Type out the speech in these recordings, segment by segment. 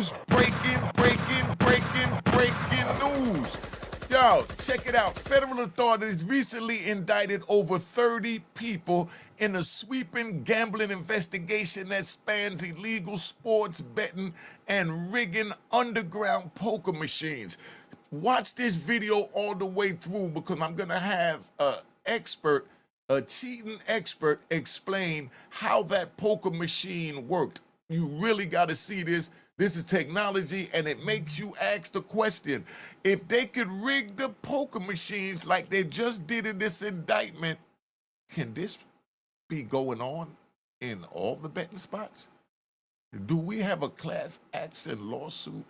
news, breaking news. Yo, check it out. Federal authorities recently indicted over 30 people in a sweeping gambling investigation that spans illegal sports betting and rigging underground poker machines. Watch this video all the way through because I'm gonna have a cheating expert, explain how that poker machine worked. You really got to see this. This is technology, and it makes you ask the question, if they could rig the poker machines like they just did in this indictment, can this be going on in all the betting spots? Do we have a class action lawsuit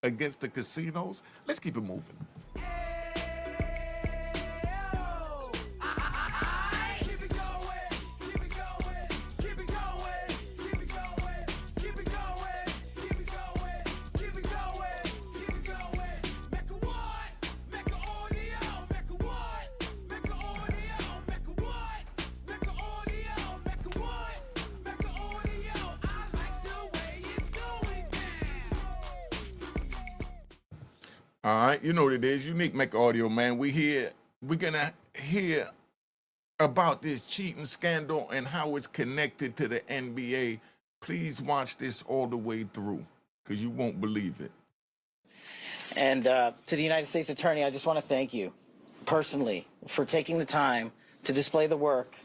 against the casinos? Let's keep it moving. All right, you know what it is. Unique Make Audio, man. We're gonna hear about this cheating scandal and how it's connected to the NBA. Please watch this all the way through, because you won't believe it. And to the United States Attorney, I just want to thank you personally for taking the time to display the work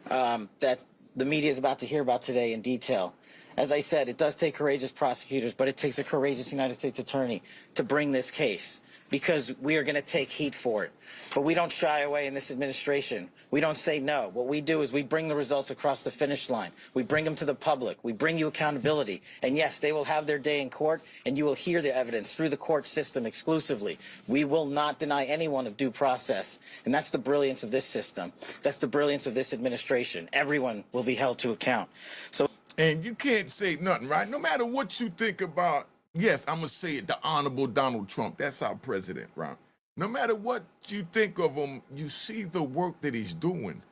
that the media is about to hear about today in detail. As I said, it does take courageous prosecutors, but it takes a courageous United States Attorney to bring this case, because we are going to take heat for it. But we don't shy away in this administration. We don't say no. What we do is we bring the results across the finish line. We bring them to the public. We bring you accountability. And yes, they will have their day in court, and you will hear the evidence through the court system exclusively. We will not deny anyone of due process. And that's the brilliance of this system. That's the brilliance of this administration. Everyone will be held to account. And you can't say nothing, right? No matter what you think about, yes, I'm going to say it, the Honorable Donald Trump. That's our president, right? No matter what you think of him, you see the work that he's doing.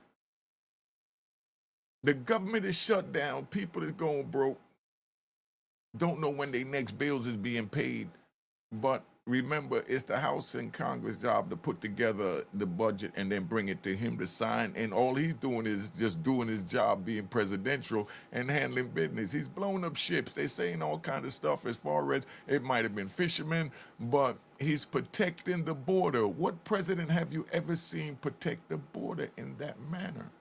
The government is shut down. People is going broke. Don't know when their next bills is being paid. But remember, it's the House and Congress job to put together the budget and then bring it to him to sign. And all he's doing is just doing his job, being presidential and handling business. He's blown up ships. They're saying all kind of stuff as far as it might have been fishermen, but he's protecting the border. What president have you ever seen protect the border in that manner?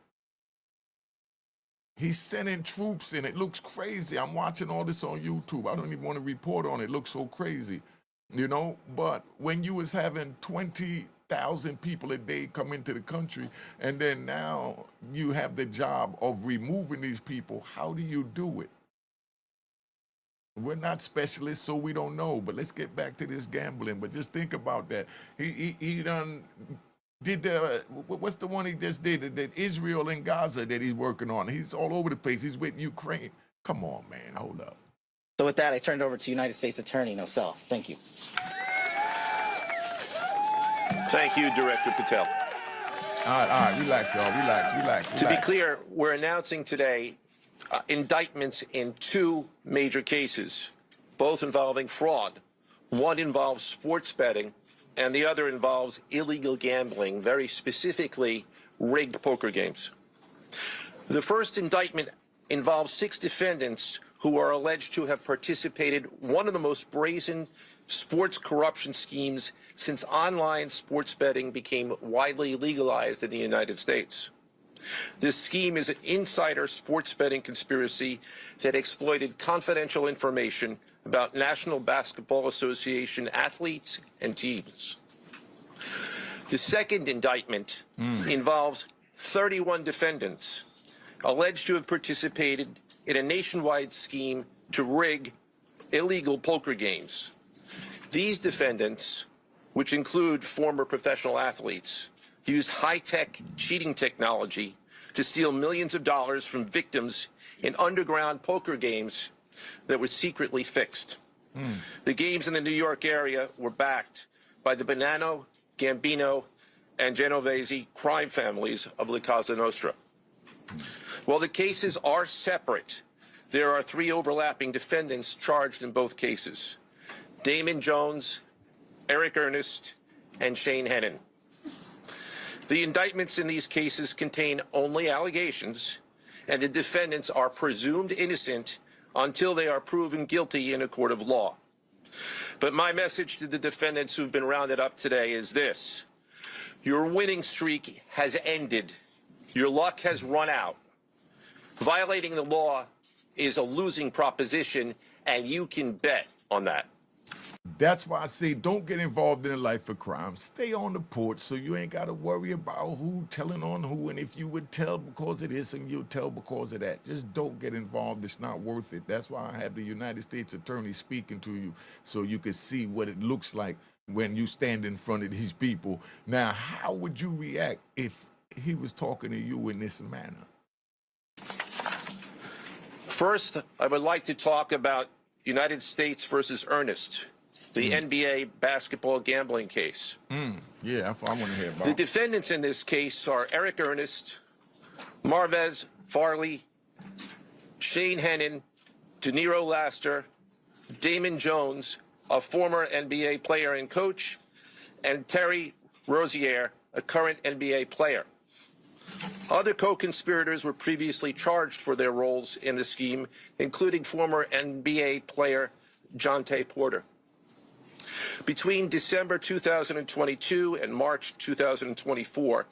He's sending troops in. It looks crazy. I'm watching all this on YouTube. I don't even want to report on it. It looks so crazy. You know, but when you was having 20,000 people a day come into the country, and then now you have the job of removing these people, how do you do it? We're not specialists, so we don't know, but let's get back to this gambling. But just think about that. He done did what's the one he just did, that Israel and Gaza that he's working on. He's all over the place. He's with Ukraine. Come on, man, hold up. So with that, I turn it over to United States Attorney Nosell. Thank you. Thank you, Director Patel. All right, relax, y'all. Relax. To be clear, we're announcing today indictments in two major cases, both involving fraud. One involves sports betting, and the other involves illegal gambling, very specifically rigged poker games. The first indictment involves 6 defendants who are alleged to have participated in one of the most brazen sports corruption schemes since online sports betting became widely legalized in the United States. This scheme is an insider sports betting conspiracy that exploited confidential information about National Basketball Association athletes and teams. The second indictment involves 31 defendants alleged to have participated in a nationwide scheme to rig illegal poker games. These defendants, which include former professional athletes, used high-tech cheating technology to steal millions of dollars from victims in underground poker games that were secretly fixed. The games in the New York area were backed by the Bonanno, Gambino, and Genovese crime families of the Cosa Nostra. While the cases are separate, there are three overlapping defendants charged in both cases: Damon Jones, Eric Ernest, and Shane Hennon. The indictments in these cases contain only allegations, and the defendants are presumed innocent until they are proven guilty in a court of law. But my message to the defendants who've been rounded up today is this: your winning streak has ended. Your luck has run out. Violating the law is a losing proposition, and you can bet on that. That's why I say don't get involved in a life of crime. Stay on the porch so you ain't got to worry about who telling on who. And if you would tell because of this and you'll tell because of that, just don't get involved. It's not worth it. That's why I have the United States Attorney speaking to you so you can see what it looks like when you stand in front of these people. Now, how would you react if he was talking to you in this manner? First, I would like to talk about United States versus Ernest, the NBA basketball gambling case. Yeah, that's what I want to hear about. The defendants in this case are Eric Ernest, Marvez Farley, Shane Hennon, De Niro Laster, Damon Jones, a former NBA player and coach, and Terry Rozier, a current NBA player. Other co-conspirators were previously charged for their roles in the scheme, including former NBA player Jontay Porter. Between December 2022 and March 2024,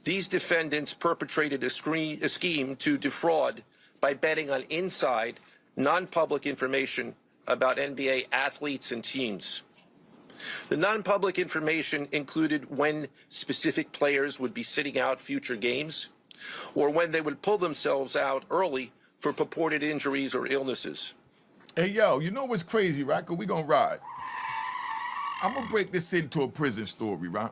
these defendants perpetrated a scheme to defraud by betting on inside, non-public information about NBA athletes and teams. The non-public information included when specific players would be sitting out future games, or when they would pull themselves out early for purported injuries or illnesses. Hey, yo, you know what's crazy, right? 'Cause we gonna ride. I'm gonna break this into a prison story, right?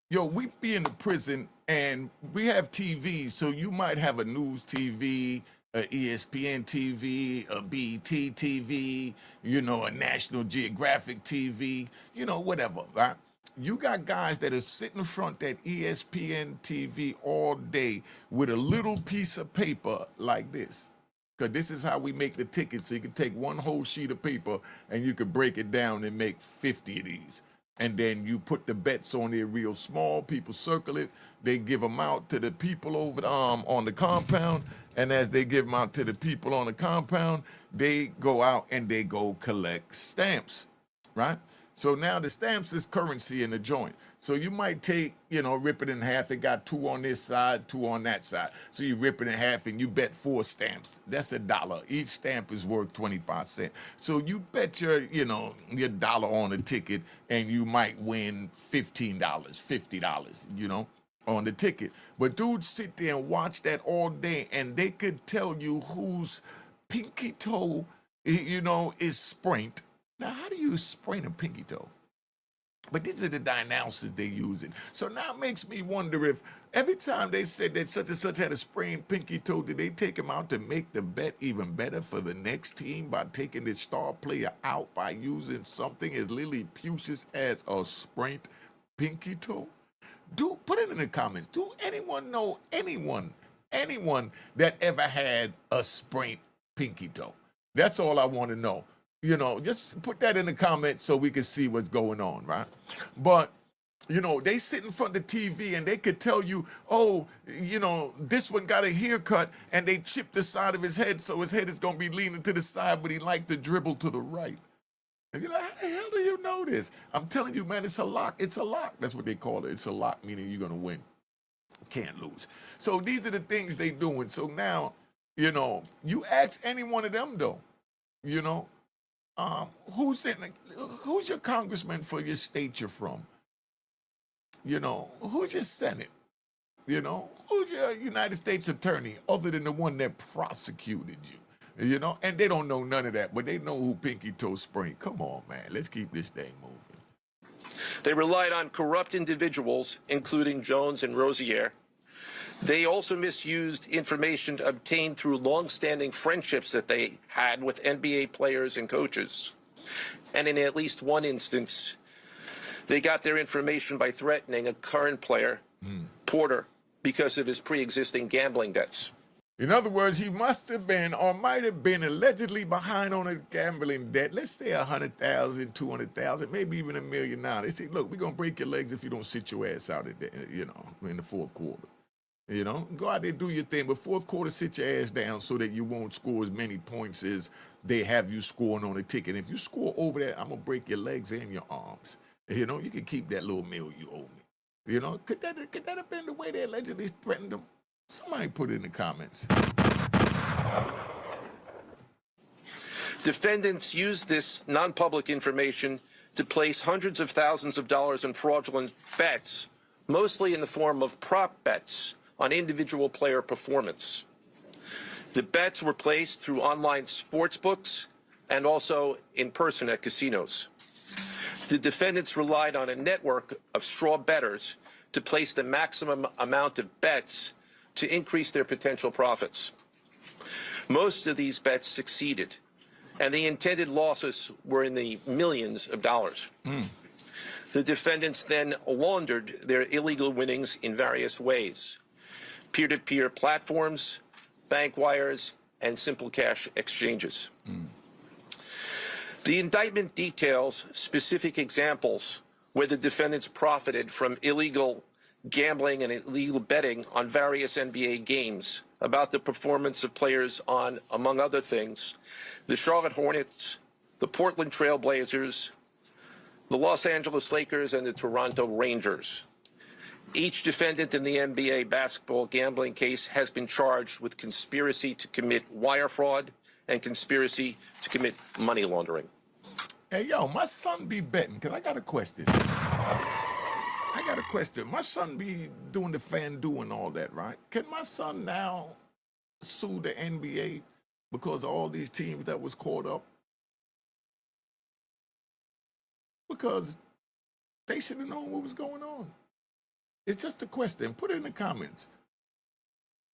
Yo, we be in the prison and we have TV, so you might have a news TV, a ESPN TV, a BET TV, you know, a National Geographic TV, you know, whatever, right? You got guys that are sitting in front that ESPN TV all day with a little piece of paper like this. Because this is how we make the tickets. So you can take one whole sheet of paper and you can break it down and make 50 of these. And then you put the bets on there real small. People circle it. They give them out to the people over on the compound. And as they give them out to the people on the compound, they go out and they go collect stamps, right? So now the stamps is currency in the joint. So you might take, you know, rip it in half. It got 2 on this side, 2 on that side. So you rip it in half and you bet 4 stamps. That's $1. Each stamp is worth 25 cents. So you bet your dollar on a ticket and you might win $15, $50, you know, on the ticket. But dudes sit there and watch that all day and they could tell you whose pinky toe, you know, is sprained. Now, how do you sprain a pinky toe? But these are the diagnosis they're using. So now it makes me wonder if every time they said that such and such had a sprained pinky toe, did they take him out to make the bet even better for the next team by taking this star player out by using something as Lilliputious as a sprained pinky toe? Put it in the comments. Do anyone know anyone that ever had a sprained pinky toe? That's all I want to know. You know, just put that in the comments so we can see what's going on, right? But, you know, they sit in front of the TV and they could tell you, oh, you know, this one got a haircut and they chipped the side of his head so his head is going to be leaning to the side, but he liked to dribble to the right. And you're like, how the hell do you know this? I'm telling you, man, it's a lock. It's a lock. That's what they call it. It's a lock, meaning you're going to win. Can't lose. So these are the things they doing. So now, you know, you ask any one of them, though, you know, who's your congressman for your state you're from? You know, who's your Senate? You know, who's your United States attorney other than the one that prosecuted you? You know, and they don't know none of that, but they know who pinky toe sprained. Come on, man, let's keep this thing moving. They relied on corrupt individuals, including Jones and Rozier. They also misused information obtained through long-standing friendships that they had with NBA players and coaches. And in at least one instance, they got their information by threatening a current player, Porter, because of his pre-existing gambling debts. In other words, he must have been or might have been allegedly behind on a gambling debt. Let's say 100,000, 200,000, maybe even $1 million. They say, look, we're going to break your legs if you don't sit your ass out, in the fourth quarter. Go out there, do your thing. But fourth quarter, sit your ass down so that you won't score as many points as they have you scoring on a ticket. If you score over that, I'm going to break your legs and your arms. You can keep that little meal you owe me. Could that have been the way they allegedly threatened them? Somebody put it in the comments. Defendants used this non-public information to place hundreds of thousands of dollars in fraudulent bets, mostly in the form of prop bets on individual player performance. The bets were placed through online sports books and also in person at casinos. The defendants relied on a network of straw bettors to place the maximum amount of bets to increase their potential profits. Most of these bets succeeded, and the intended losses were in the millions of dollars. The defendants then laundered their illegal winnings in various ways: peer-to-peer platforms, bank wires, and simple cash exchanges. The indictment details specific examples where the defendants profited from illegal gambling and illegal betting on various NBA games about the performance of players on, among other things, the Charlotte Hornets, the Portland Trailblazers, the Los Angeles Lakers, and the Toronto Rangers. Each defendant in the NBA basketball gambling case has been charged with conspiracy to commit wire fraud and conspiracy to commit money laundering. Hey, yo, my son be betting, because I got a question. My son be doing the FanDuel and all that, right? Can my son now sue the NBA because of all these teams that was caught up? Because they should have known what was going on. It's just a question. Put it in the comments.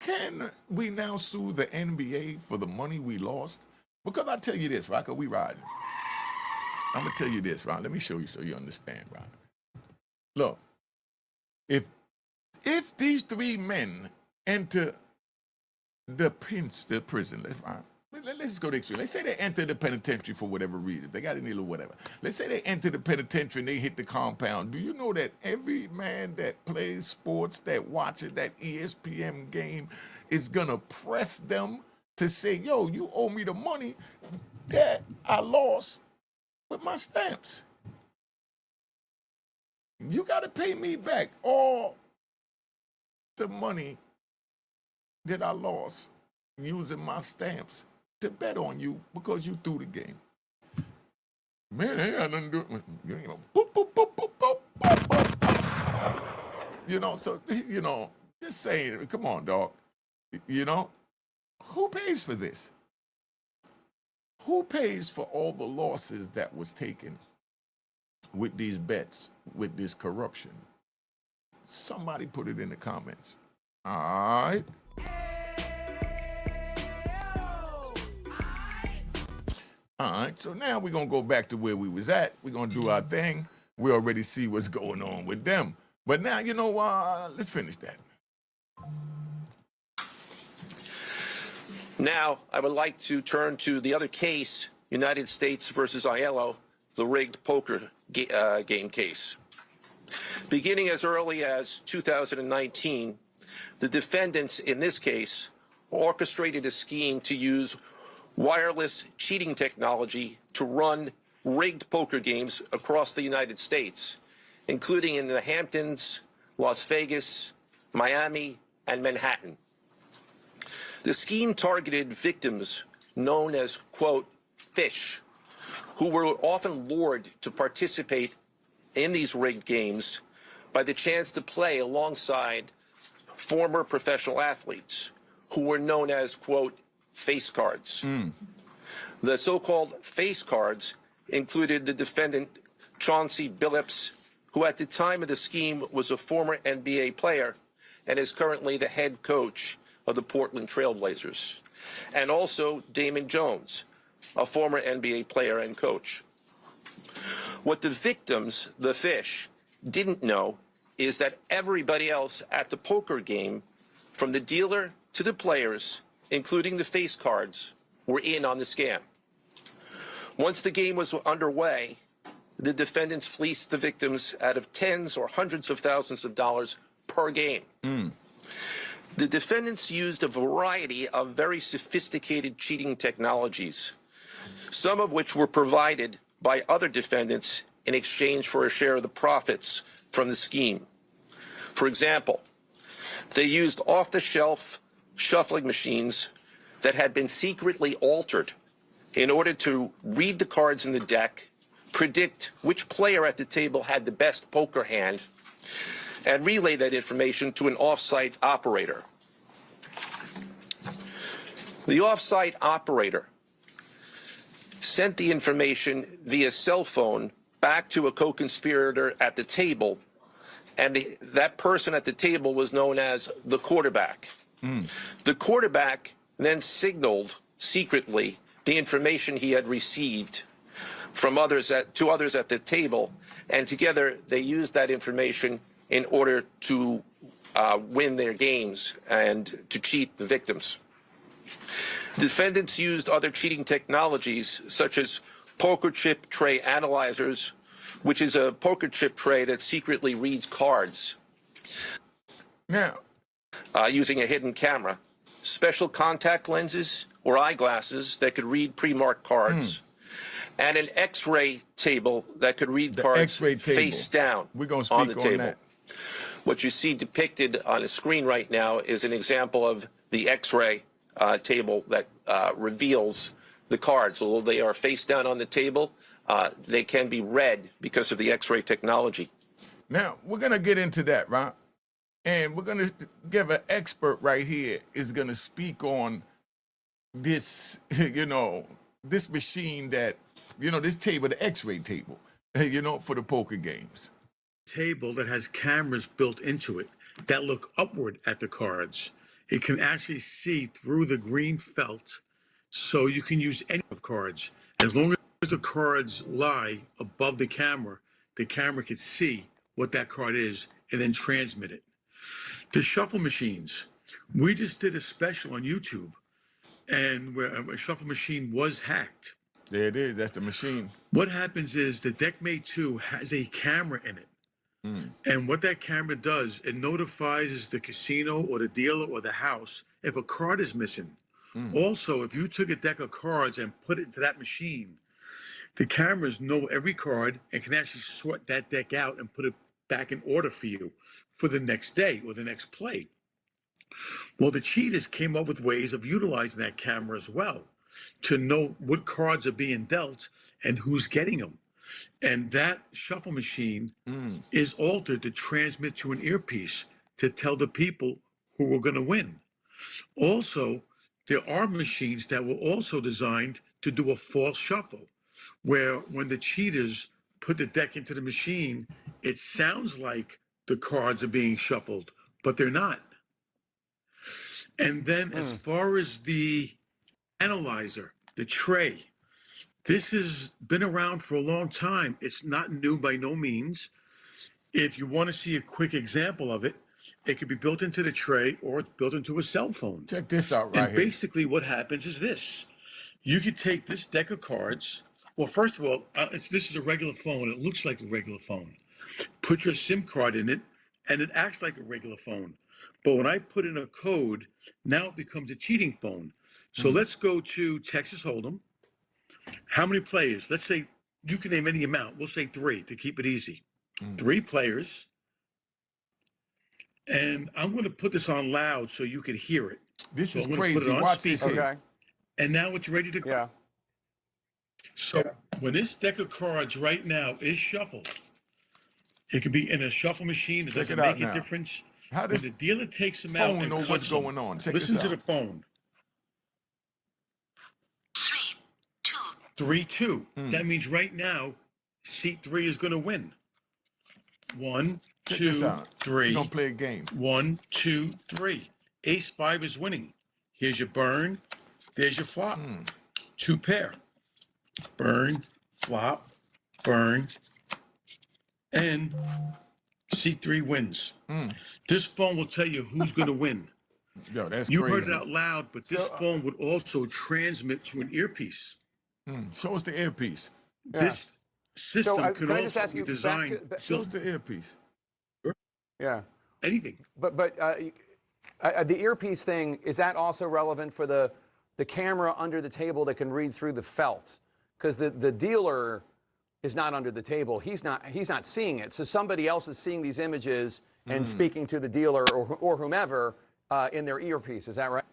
Can we now sue the NBA for the money we lost? Because I tell you this, right? Because we riding. I'm going to tell you this, right? Let me show you so you understand, right? Look, if these three men enter the prison, let's just go to extreme. Let's say they enter the penitentiary for whatever reason. They got any little whatever. Let's say they enter the penitentiary and they hit the compound. Do you know that every man that plays sports, that watches that ESPN game, is going to press them to say, yo, you owe me the money that I lost with my stamps. You got to pay me back all the money that I lost using my stamps to bet on you because you threw the game. Man, they had nothing to do with boop, boop, boop, boop, boop, boop, boop. So, just saying, come on, dog. Who pays for this? Who pays for all the losses that was taken with these bets, with this corruption? Somebody put it in the comments. All right. All right, so now we're going to go back to where we was at. We're going to do our thing. We already see what's going on with them. But now, let's finish that. Now, I would like to turn to the other case, United States versus Aiello, the rigged poker game case. Beginning as early as 2019, the defendants in this case orchestrated a scheme to use wireless cheating technology to run rigged poker games across the United States, including in the Hamptons, Las Vegas, Miami, and Manhattan. The scheme targeted victims known as, quote, fish, who were often lured to participate in these rigged games by the chance to play alongside former professional athletes who were known as, quote, face cards. The so-called face cards included the defendant Chauncey Billups, who at the time of the scheme was a former NBA player and is currently the head coach of the Portland Trailblazers, and also Damon Jones, a former NBA player and coach. What the victims, the fish, didn't know is that everybody else at the poker game, from the dealer to the players, including the face cards, were in on the scam. Once the game was underway, the defendants fleeced the victims out of tens or hundreds of thousands of dollars per game. The defendants used a variety of very sophisticated cheating technologies, some of which were provided by other defendants in exchange for a share of the profits from the scheme. For example, they used off-the-shelf shuffling machines that had been secretly altered in order to read the cards in the deck, predict which player at the table had the best poker hand, and relay that information to an off-site operator. The off-site operator sent the information via cell phone back to a co-conspirator at the table, and that person at the table was known as the quarterback. The quarterback then signaled secretly the information he had received from others to others at the table, and together they used that information in order to win their games and to cheat the victims. Defendants used other cheating technologies such as poker chip tray analyzers, which is a poker chip tray that secretly reads cards. Now, Using a hidden camera, special contact lenses or eyeglasses that could read pre-marked cards, and an X-ray table that could read cards X-ray table. face down We're gonna on the speak on table. that. What you see depicted on the screen right now is an example of the X-ray table that reveals the cards. Although they are face down on the table, they can be read because of the X-ray technology. Now, we're going to get into that, right? And we're going to give an expert right here is going to speak on this, this machine that, this table, the X-ray table, for the poker games. Table that has cameras built into it that look upward at the cards. It can actually see through the green felt, so you can use any of cards. As long as the cards lie above the camera can see what that card is and then transmit it. The shuffle machines, we just did a special on YouTube, and where a shuffle machine was hacked. There it is. That's the machine. What happens is the Deckmate 2 has a camera in it. And what that camera does, it notifies the casino or the dealer or the house if a card is missing. Also, if you took a deck of cards and put it into that machine, the cameras know every card and can actually sort that deck out and put it back in order for you for the next day or the next play. Well, the cheaters came up with ways of utilizing that camera as well to know what cards are being dealt and who's getting them. And that shuffle machine is altered to transmit to an earpiece to tell the people who are going to win. Also, there are machines that were also designed to do a false shuffle, where when the cheaters put the deck into the machine, it sounds like the cards are being shuffled, but they're not. And then as far as the analyzer, the tray, this has been around for a long time. It's not new by no means. If you want to see a quick example of it, it could be built into the tray or it's built into a cell phone. Check this out right And here. basically what happens is this. You could take this deck of cards. Well, first of all, this is a regular phone. It looks like a regular phone. Put your SIM card in it, and it acts like a regular phone. But when I put in a code, now it becomes a cheating phone. So let's go to Texas Hold'em. How many players? Let's say you can name any amount. We'll say 3 to keep it easy. 3 players. And I'm going to put this on loud so you can hear it. This So is I'm gonna put crazy. it on Watch this speaker. here. Okay. And now it's ready to go. Yeah. So when this deck of cards right now is shuffled, it could be in a shuffle machine. It Check doesn't it out make a now. difference. How When does the dealer takes them out phone and know cuts what's them, going on? Check listen this to out. the phone. 3, 2. 3-2. That means right now, seat 3 is going to win. 1, Check this 2, out. We're 3. gonna play a game. 1, 2, 3. Ace 5 is winning. Here's your burn. There's your flop. 2 pair. Burn, flop, burn, and seat 3 wins. This phone will tell you who's going to win. Yo, that's You crazy. heard it out loud, but this phone would also transmit to an earpiece. Show us the earpiece. This system could can I just also ask be you designed. Show us the earpiece. Yeah. Anything. But the earpiece thing, is that also relevant for the camera under the table that can read through the felt? Because the dealer is not under the table. He's not seeing it. So somebody else is seeing these images and speaking to the dealer or whomever in their earpiece. Is that right?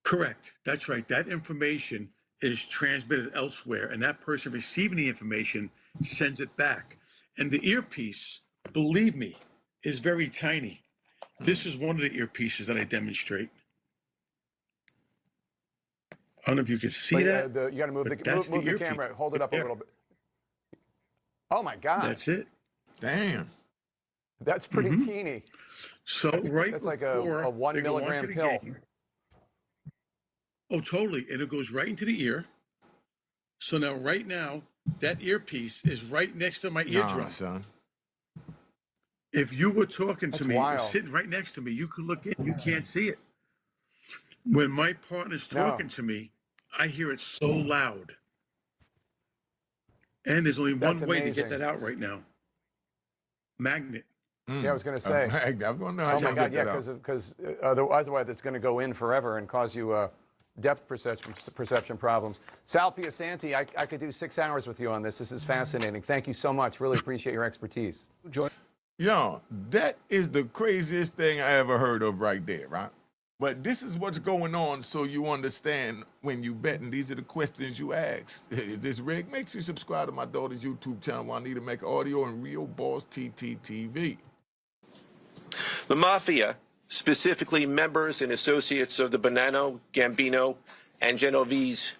Correct. That's right. That information is transmitted elsewhere, and that person receiving the information sends it back. And the earpiece, believe me, is very tiny. This is one of the earpieces that I demonstrate. I don't know if you can see that. You got to move the camera. Hold it up a little bit. Oh my God. That's it. Damn. That's pretty teeny. So right That's before like a 1 they go milligram onto the pill. game. Oh, totally. And it goes right into the ear. So now, right now, that earpiece is right next to my eardrum. Nah, son. If you were talking to That's me, wild. sitting right next to me, you could look in. You can't see it. When my partner's talking to me, I hear it so loud. And there's only one That's way to get amazing. that out right now. Magnet. Yeah, I was going to say. I want to know how Oh my y'all God, get yeah, that out. because otherwise it's going to go in forever and cause you depth perception problems. Sal Piasanti, I could do 6 hours with you on this. This is fascinating. Thank you so much. Really appreciate your expertise. Yo, that is the craziest thing I ever heard of right there, right? But this is what's going on so you understand when you betting. These are the questions you ask. If this rig makes you subscribe to my daughter's YouTube channel, Juanita Make Audio and Real Boss TTTV. The mafia, specifically members and associates of the Bonanno, Gambino, and Genovese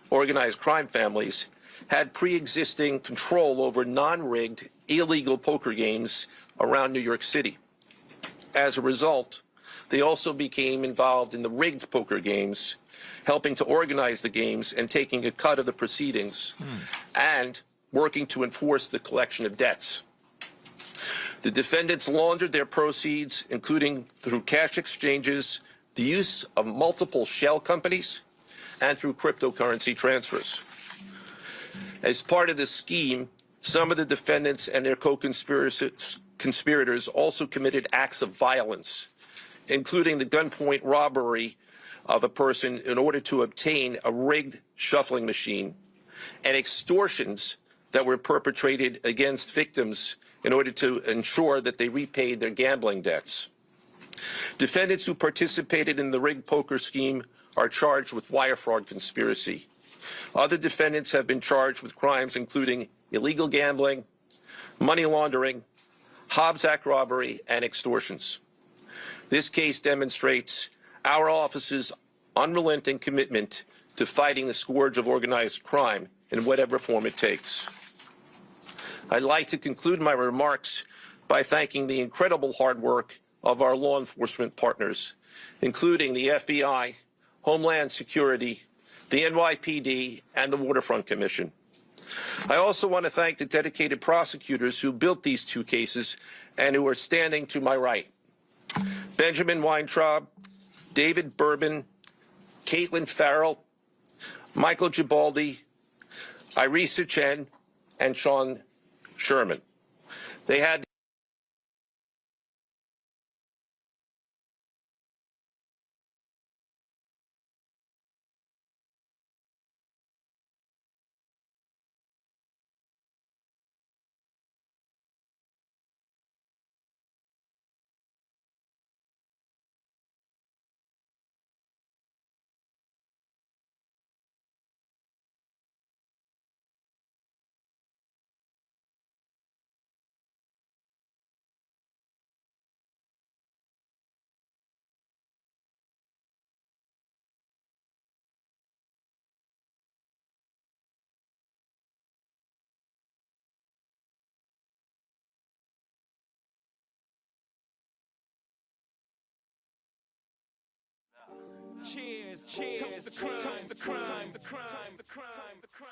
organized crime families, had pre-existing control over non-rigged, illegal poker games around New York City. As a result, they also became involved in the rigged poker games, helping to organize the games and taking a cut of the proceedings, and working to enforce the collection of debts. The defendants laundered their proceeds, including through cash exchanges, the use of multiple shell companies, and through cryptocurrency transfers. As part of this scheme, some of the defendants and their co-conspirators also committed acts of violence, including the gunpoint robbery of a person in order to obtain a rigged shuffling machine, and extortions that were perpetrated against victims in order to ensure that they repaid their gambling debts. Defendants who participated in the rigged poker scheme are charged with wire fraud conspiracy. Other defendants have been charged with crimes including illegal gambling, money laundering, Hobbs Act robbery, and extortions. This case demonstrates our office's unrelenting commitment to fighting the scourge of organized crime in whatever form it takes. I'd like to conclude my remarks by thanking the incredible hard work of our law enforcement partners, including the FBI, Homeland Security, the NYPD, and the Waterfront Commission. I also want to thank the dedicated prosecutors who built these two cases and who are standing to my right. Benjamin Weintraub, David Bourbon, Caitlin Farrell, Michael Gibaldi, Irisa Chen, and Sean Sherman. They had Cheers, cheers, toast the crime, toast the crime, the crime, the crime, the crime.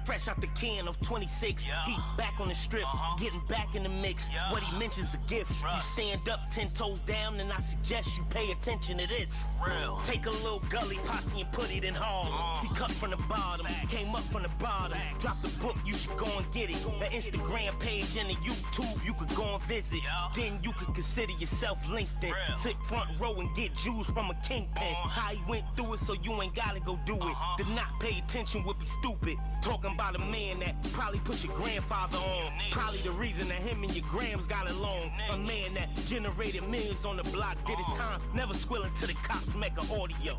Fresh out the can of 26, he back on the strip, getting back in the mix. What he mentions a gift. You stand up 10 toes down, and I suggest you pay attention to this. Real. Take a little gully posse and put it in Harlem. He cut from the bottom, came up from the bottom. Drop the book, you should go and get it. The Instagram page and the YouTube, you could go and visit. Then you could consider yourself LinkedIn. Sit front row and get Jews from a kingpin. How he went through it, so you ain't gotta go do it. To not pay attention would be stupid. Talking about a man that probably put your grandfather on. Probably the reason that him and your grams got along. A man that generated millions on the block, did his time, never squilling to the cops, make an audio.